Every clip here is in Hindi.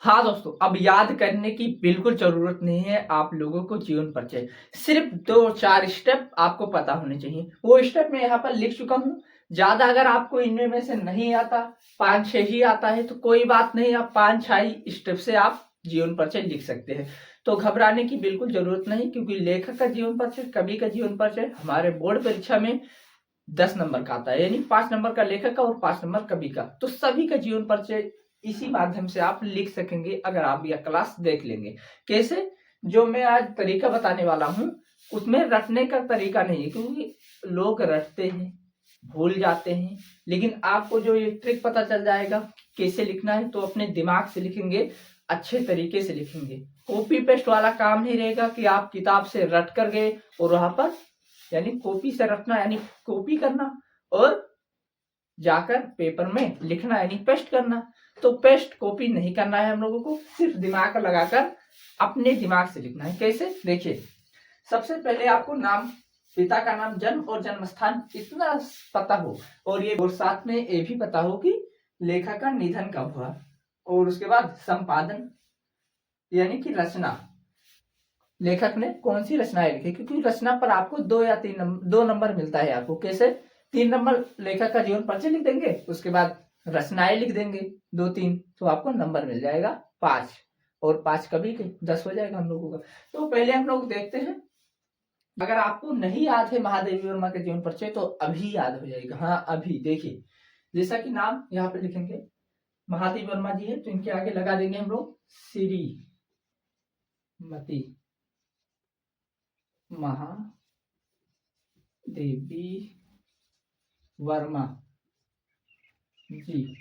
हाँ दोस्तों, अब याद करने की बिल्कुल ज़रूरत नहीं है आप लोगों को जीवन परिचय। सिर्फ़ 2-4 स्टेप आपको पता होने चाहिए। वो स्टेप मैं यहाँ पर लिख चुका हूँ। ज़्यादा अगर आपको इनमें में से नहीं आता, 5-6 ही आता है तो कोई बात नहीं, आप 5-6 ही स्टेप से आप जीवन परिचय लिख सकते हैं। तो घबराने की बिल्कुल ज़रूरत नहीं, क्योंकि लेखक का जीवन परिचय, कवि का जीवन परिचय हमारे बोर्ड परीक्षा में 10 नंबर का आता है, यानी 5 नंबर का लेखक का और 5 नंबर कवि का। तो सभी का जीवन परिचय इसी माध्यम से आप लिख सकेंगे अगर आप यह क्लास देख लेंगे। कैसे? जो मैं आज तरीका बताने वाला हूँ, उसमें रटने का तरीका नहीं है, क्योंकि लोग रटते हैं, भूल जाते हैं, लेकिन आपको जो ये ट्रिक पता चल जाएगा कैसे लिखना है, तो अपने दिमाग से लिखेंगे, अच्छे तरीके से लिखेंगे। कॉपी पेस्ट वाला काम नहीं रहेगा कि आप किताब से रट कर गए और वहां पर, यानी कॉपी से रटना यानी कॉपी करना, और जाकर पेपर में लिखना यानी पेस्ट करना। तो पेस्ट कॉपी नहीं करना है हम लोगों को, सिर्फ दिमाग लगाकर अपने दिमाग से लिखना है। कैसे? देखिए, सबसे पहले आपको नाम, पिता का नाम, जन्म और जन्म स्थान इतना पता हो, और ये और साथ में ये भी पता हो कि लेखक का निधन कब हुआ। और उसके बाद संपादन यानी कि रचना, लेखक ने कौन सी रचनाएं लिखी, क्योंकि रचना पर आपको 2 या 3 नंबर, 2 नंबर मिलता है आपको। कैसे? 3 नंबर लेखक का जीवन परिचय लिख देंगे, उसके बाद रचनाएं लिख देंगे 2-3, तो आपको नंबर मिल जाएगा 5, और 5 कभी के 10 हो जाएगा हम लोगों का। तो पहले हम लोग देखते हैं, अगर आपको नहीं याद है महादेवी वर्मा के जीवन परिचय तो अभी याद हो जाएगा। हाँ अभी देखिए, जैसा कि नाम यहाँ पे लिखेंगे महादेवी वर्मा जी है, तो इनके आगे लगा देंगे हम लोग श्रीमती महादेवी वर्मा जी।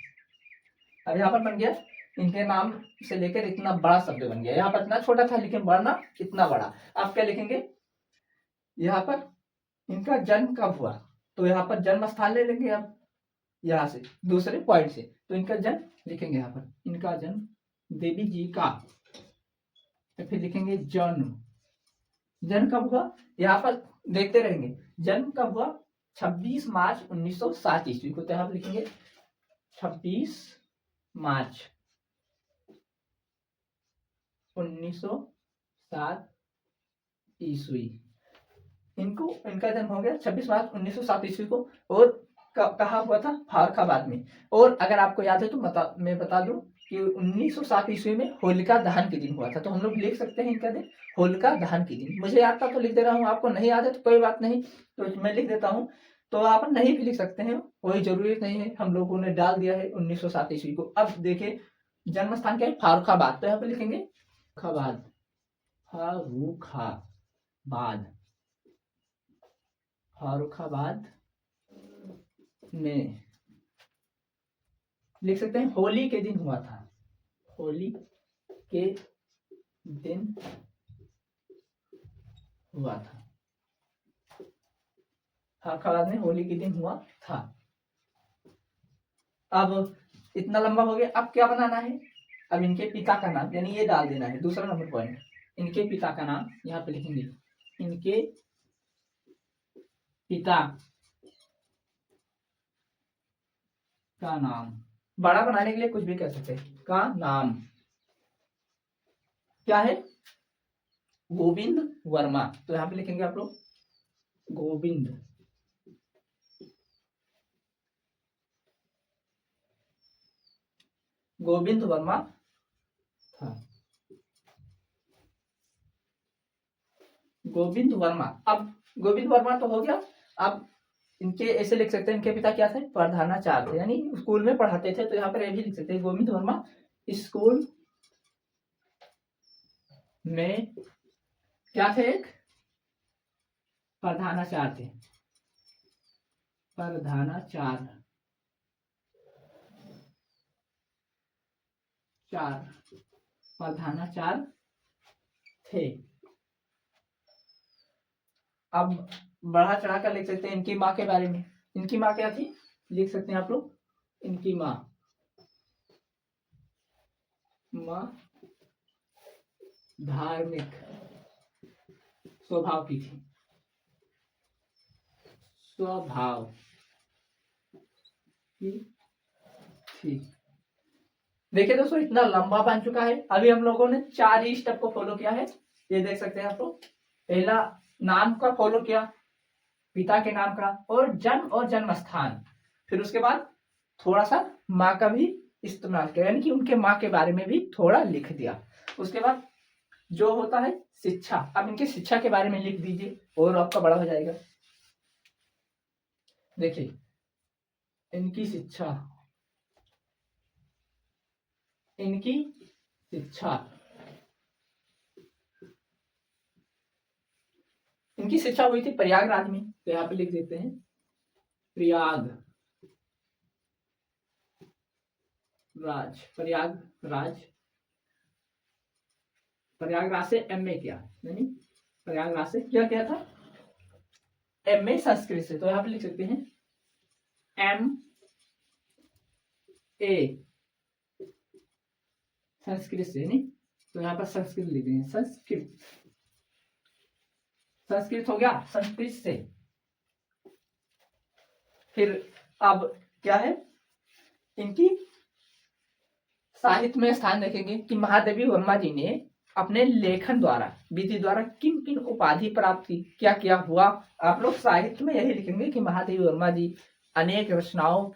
अब यहाँ पर बन गया, इनके नाम से लेकर इतना बड़ा शब्द बन गया। यहाँ पर इतना छोटा था लेकिन बढ़ना कितना बड़ा। आप क्या लिखेंगे यहाँ पर, इनका जन्म कब हुआ, तो यहाँ पर जन्म स्थान ले लेंगे आप यहाँ से दूसरे पॉइंट से, तो इनका जन्म लिखेंगे यहाँ पर, इनका जन्म देवी जी का, तो फिर लिखेंगे जन्म, जन्म कब हुआ यहाँ पर देखते रहेंगे, जन्म कब हुआ 26 मार्च 1907 ईस्वी को, तो यहाँ पर लिखेंगे 26 मार्च 1907 ईस्वी। इनको, इनका जन्म हो गया 26 मार्च 1907 ईस्वी को, और कहा हुआ था फर्रुखाबाद में। और अगर आपको याद है तो मैं बता दूं कि 1907 ईस्वी में होलिका दहन के दिन हुआ था, तो हम लोग लिख सकते हैं इनका दिन होलिका दहन के दिन। मुझे याद था तो लिख दे रहा हूँ, आपको नहीं याद है तो कोई बात नहीं, तो मैं लिख देता हूँ। तो आप नहीं भी लिख सकते हैं, कोई जरूरी नहीं है, हम लोगों ने डाल दिया है 1907 ईस्वी को। अब देखिए जन्म स्थान क्या है, फारुखाबाद, तो यहाँ पे लिखेंगे फर्रुखाबाद, फारुखाबाद, फारुखाबाद में लिख सकते हैं होली के दिन हुआ था, होली के दिन हुआ था, फर्रुखाबाद में होली के दिन हुआ था। अब इतना लंबा हो गया, अब क्या बनाना है, अब इनके पिता का नाम यानी ये डाल देना है, दूसरा नंबर पॉइंट, इनके पिता का नाम यहाँ पे लिखेंगे, इनके पिता का नाम, बड़ा बनाने के लिए कुछ भी कर सकते हैं, का नाम क्या है, गोविंद वर्मा, तो यहाँ पे लिखेंगे आप लोग गोविंद गोविंद वर्मा था, गोविंद वर्मा। अब गोविंद वर्मा तो हो गया, अब इनके ऐसे लिख सकते हैं, इनके पिता क्या थे, प्रधानाचार्य थे, यानी स्कूल में पढ़ाते थे, तो यहाँ पर ये भी लिख सकते हैं गोविंद वर्मा स्कूल में क्या थे, एक प्रधानाचार्य थे, प्रधानाचार्य प्रधानाचार्य थे। अब बढ़ा चढ़ा कर लिख सकते हैं इनकी माँ के बारे में, इनकी माँ क्या थी, लिख सकते हैं आप लोग, इनकी माँ धार्मिक स्वभाव की थी, स्वभाव की थी। देखिए दोस्तों इतना लंबा बन चुका है। अभी हम लोगों ने 4 ही स्टेप को फॉलो किया है। ये देख सकते हैं आप लोग। पहला नाम का फॉलो किया, पिता के नाम का और जन्म और जन्म स्थान। फिर उसके बाद थोड़ा सा माँ का भी इस्तेमाल किया, यानी कि उनके माँ के बारे में भी थोड़ा लिख दिया। उसके बाद जो होता है शिक्षा, अब इनकी शिक्षा के बारे में लिख दीजिए और आपका बड़ा हो जाएगा। देखिए इनकी शिक्षा, इनकी शिक्षा, इनकी शिक्षा हुई थी प्रयागराज में, तो यहाँ पे लिख देते हैं प्रयाग राज, प्रयागराज। प्रयागराज से एमए किया, यानी प्रयागराज से क्या किया था, एमए संस्कृत से। तो यहाँ पे लिख सकते हैं एम ए संस्कृत से, नहीं तो यहाँ पर संस्कृत लिख देंगे, संस्कृत, संस्कृत हो गया संस्कृत से। फिर अब क्या है, इनकी साहित्य में स्थान देखेंगे कि महादेवी वर्मा जी ने अपने लेखन द्वारा, विधि द्वारा किन किन उपाधि प्राप्त की, क्या क्या हुआ। आप लोग साहित्य में यही लिखेंगे कि महादेवी वर्मा जी अनेक रचनाओं,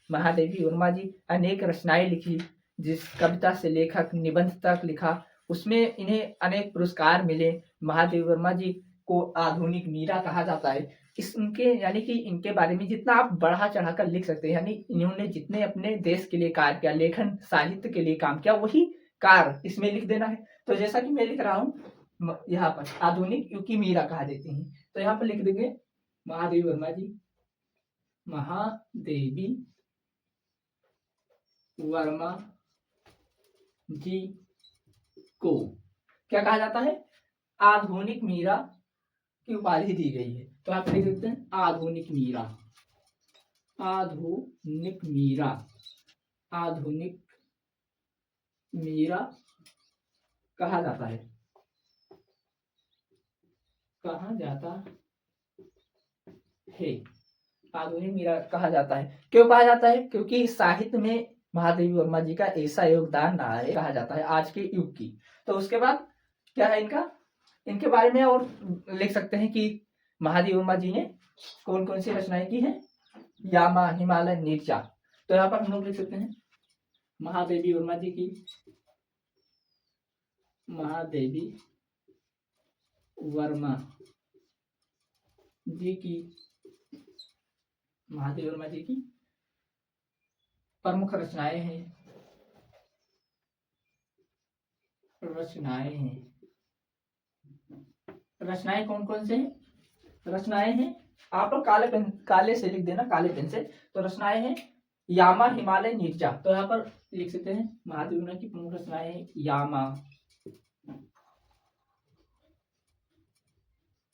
महादेवी वर्मा जी अनेक रचनाएं लिखी, जिस कविता से लेखक निबंध तक लिखा, उसमें इन्हें अनेक पुरस्कार मिले। महादेवी वर्मा जी को आधुनिक मीरा कहा जाता है। इस उनके यानी कि इनके बारे में जितना आप बढ़ा चढ़ाकर लिख सकते हैं, यानी इन्होंने जितने अपने देश के लिए कार्य किया, लेखन साहित्य के लिए काम किया, वही कार्य इसमें लिख देना है। तो जैसा कि मैं लिख रहा हूँ यहाँ पर आधुनिक युग की मीरा कहा देते हैं, तो यहाँ पर लिख देंगे महादेवी वर्मा जी, महादेवी वर्मा जी को क्या कहा जाता है, आधुनिक मीरा की उपाधि दी गई है। तो आप लिख देते हैं आधुनिक मीरा, आधुनिक मीरा, आधुनिक मीरा कहा जाता है, कहा जाता है, आधुनिक मीरा कहा जाता है। क्यों कहा जाता है, क्योंकि साहित्य में महादेवी वर्मा जी का ऐसा योगदान रहा है, कहा जाता है आज के युग की। तो उसके बाद क्या है इनका, इनके बारे में और लिख सकते हैं कि महादेवी वर्मा जी ने कौन कौन सी रचनाएं की हैं, यामा, हिमालय, नीरजा। तो यहाँ पर हम लोग लिख सकते हैं महादेवी वर्मा जी की, महादेवी वर्मा जी की, महादेवी वर्मा जी की प्रमुख रचनाएं हैं, रचनाएं हैं, रचनाएं कौन कौन से हैं, रचनाएं हैं, आप लोग काले पेन, काले से लिख देना, काले पेन से। तो रचनाएं हैं यामा, हिमालय, नीरजा। तो यहाँ पर लिख सकते हैं महादेवी वर्मा की प्रमुख रचनाएं हैं यामा,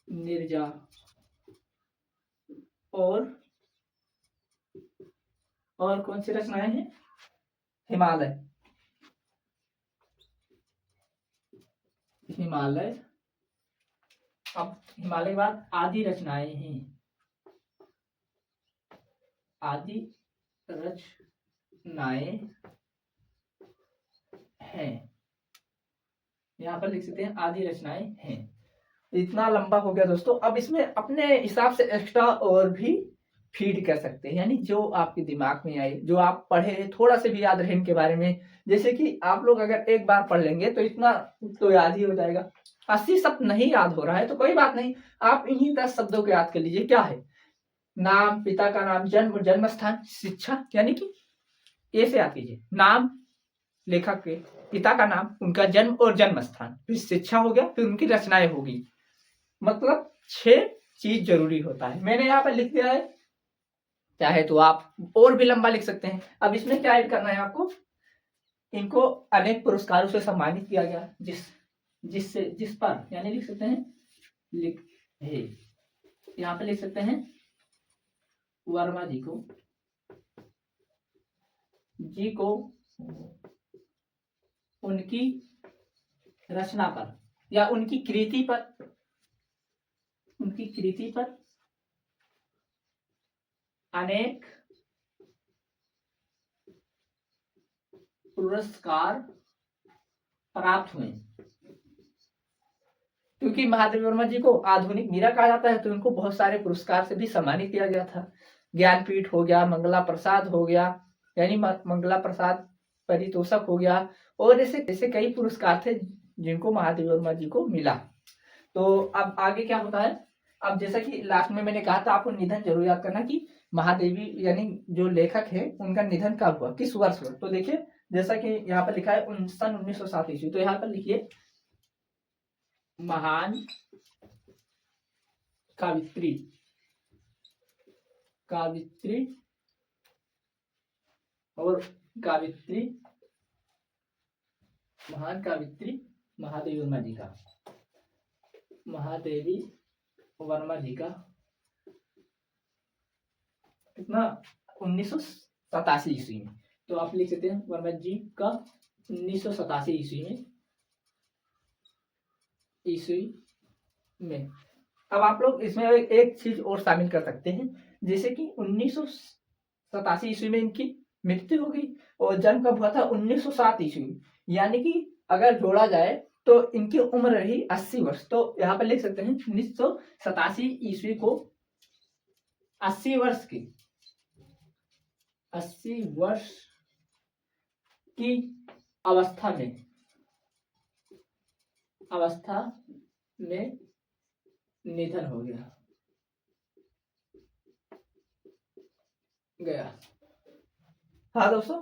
नीरजा और कौन सी रचनाएं हैं, हिमालय, हिमालय। अब हिमालय के बाद आदि रचनाएं हैं, आदि रचनाएं हैं, यहाँ पर लिख सकते हैं आदि रचनाएं हैं। इतना लंबा हो गया दोस्तों। अब इसमें अपने हिसाब से एक्स्ट्रा और भी फीड कर सकते हैं, यानी जो आपके दिमाग में आए, जो आप पढ़े हैं, थोड़ा से भी याद रहे इनके बारे में। जैसे कि आप लोग अगर एक बार पढ़ लेंगे तो इतना तो याद ही हो जाएगा। 80 शब्द नहीं याद हो रहा है तो कोई बात नहीं, आप इन्हीं 10 शब्दों को याद कर लीजिए। क्या है, नाम, पिता का नाम, जन्म और जन्म स्थान, शिक्षा, यानी कि ऐसे याद कीजिए, नाम लेखक के, पिता का नाम, उनका जन्म और जन्म स्थान, फिर शिक्षा हो गया, फिर उनकी रचनाएं होगी। मतलब 6 चीज जरूरी होता है। मैंने यहाँ पर लिख दिया है, चाहे तो आप और भी लंबा लिख सकते हैं। अब इसमें क्या ऐड करना है आपको, इनको अनेक पुरस्कारों से सम्मानित किया गया, जिस पर, यानी लिख सकते हैं लिख है, यहाँ पे लिख सकते हैं वर्मा जी को उनकी रचना पर या उनकी कृति पर अनेक पुरस्कार प्राप्त हुए। क्योंकि महादेवी वर्मा जी को आधुनिक मीरा कहा जाता है तो उनको बहुत सारे पुरस्कार से भी सम्मानित किया गया था। ज्ञानपीठ हो गया, मंगला प्रसाद हो गया, यानी मंगला प्रसाद परितोषक हो गया, और ऐसे ऐसे कई पुरस्कार थे जिनको महादेवी वर्मा जी को मिला। तो अब आगे क्या होता है, अब जैसा कि लास्ट में मैंने कहा था आपको निधन जरूर याद करना कि महादेवी यानी जो लेखक है उनका निधन कब हुआ, किस वर्ष हुआ। तो देखिए जैसा कि यहाँ पर लिखा है सन 1907 ईस्वी, तो यहाँ पर लिखिए महान कावित्री और कावित्री, महान कावित्री महादेवी वर्मा जी का, महादेवी वर्मा जी का कितना 1987 ईस्वी में। तो आप लिख सकते हैं वर्मा जी का 1987 ईस्वी में। अब आप लोग इसमें एक चीज और शामिल कर सकते हैं, जैसे कि 1987 ईस्वी में इनकी मृत्यु हो गई और जन्म कब हुआ था 1907 ईस्वी में, यानी कि अगर जोड़ा जाए तो इनकी उम्र रही 80 वर्ष। तो यहाँ पर लिख सकते हैं 1987 ईस्वी को 80 वर्ष की 80 वर्ष की अवस्था में निधन हो गया। हाँ दोस्तों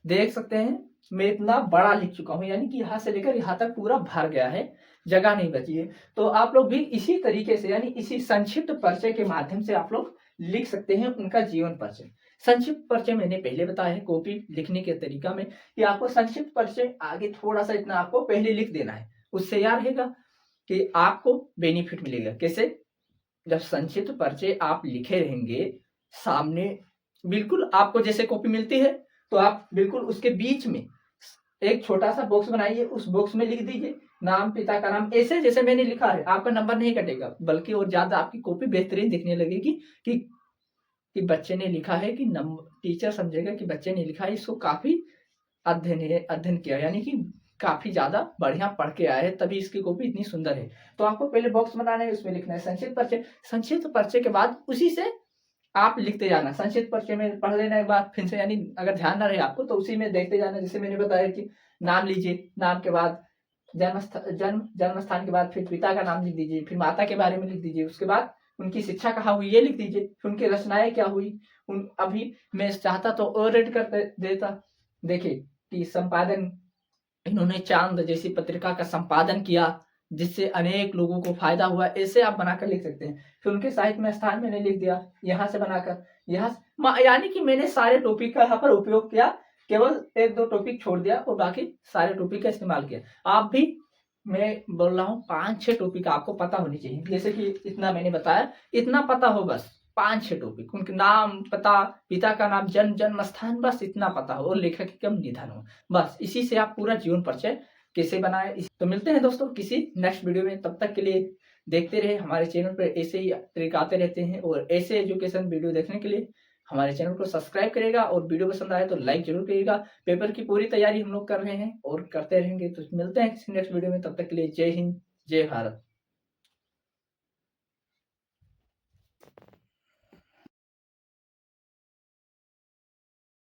देख सकते हैं मैं इतना बड़ा लिख चुका हूं, यानी कि यहाँ से लेकर यहाँ तक पूरा भर गया है, जगह नहीं बची है। तो आप लोग भी इसी तरीके से यानी इसी संक्षिप्त परिचय के माध्यम से आप लोग लिख सकते हैं उनका जीवन परिचय। संक्षिप्त परिचय मैंने पहले बताया है कॉपी लिखने के तरीका में कि आपको संक्षिप्त परिचय आगे थोड़ा सा इतना आपको पहले लिख देना है, उससे याद रहेगा कि आपको बेनिफिट मिलेगा। कैसे, जब संक्षिप्त परिचय आप लिखे रहेंगे सामने, बिल्कुल आपको जैसे कॉपी मिलती है तो आप बिल्कुल उसके बीच में एक छोटा सा बॉक्स बनाइए, उस बॉक्स में लिख दीजिए नाम, पिता का नाम, ऐसे जैसे मैंने लिखा है। आपका नंबर नहीं कटेगा, बल्कि और ज्यादा आपकी कॉपी बेहतरीन दिखने लगेगी कि बच्चे ने लिखा है, कि टीचर समझेगा कि बच्चे ने लिखा है, इसको काफी अध्ययन किया, यानी कि काफी ज्यादा बढ़िया पढ़ के आया है, तभी इसकी कॉपी इतनी सुंदर है। तो आपको पहले बॉक्स बनाना है, उसमें लिखना है संक्षिप्त परिचय। संक्षिप्त परिचय के बाद उसी से आप लिखते जाना। संक्षिप्त परिचय में पढ़ लेने के बाद फिर से, यानी अगर ध्यान ना रहे आपको तो उसी में देखते जाना। जैसे मैंने बताया कि नाम लीजिए, नाम के बाद जन्म स्थान के बाद फिर पिता का नाम लिख दीजिए, फिर माता के बारे में लिख दीजिए, उसके बाद उनकी शिक्षा कहाँ हुई ये लिख दीजिए, फिर उनकी रचनाएं क्या हुई। अभी मैं चाहता तो और एड कर देता। देखिए कि संपादन, इन्होंने चांद जैसी पत्रिका का संपादन किया जिससे अनेक लोगों को फायदा हुआ, ऐसे आप बनाकर लिख सकते हैं। फिर उनके साहित्य में स्थान मैंने लिख दिया यहाँ से बनाकर, यहाँ यानी कि मैंने सारे टॉपिक का यहाँ पर उपयोग किया, केवल एक दो टॉपिक छोड़ दिया और बाकी सारे टॉपिक का इस्तेमाल किया। आप भी, मैं बोल रहा हूँ 5-6 टॉपिक आपको पता होनी चाहिए। जैसे कि इतना मैंने बताया, इतना पता हो बस, 5-6 टॉपिक, उनके नाम, पता, पिता का नाम, जन्म स्थान, बस इतना पता हो, और लेखक की कब निधन हो, बस इसी से आप पूरा जीवन परिचय कैसे बनाए। तो मिलते हैं दोस्तों किसी नेक्स्ट वीडियो में, तब तक के लिए देखते रहे हमारे चैनल पर, ऐसे ही तरीके आते रहते हैं, और ऐसे एजुकेशन वीडियो देखने के लिए हमारे चैनल को सब्सक्राइब करेगा, और वीडियो पसंद आए तो लाइक जरूर करिएगा। पेपर की पूरी तैयारी हम लोग कर रहे हैं और करते रहेंगे। तो मिलते हैं किसी नेक्स्ट वीडियो में, तब तक के लिए जय हिंद, जय भारत।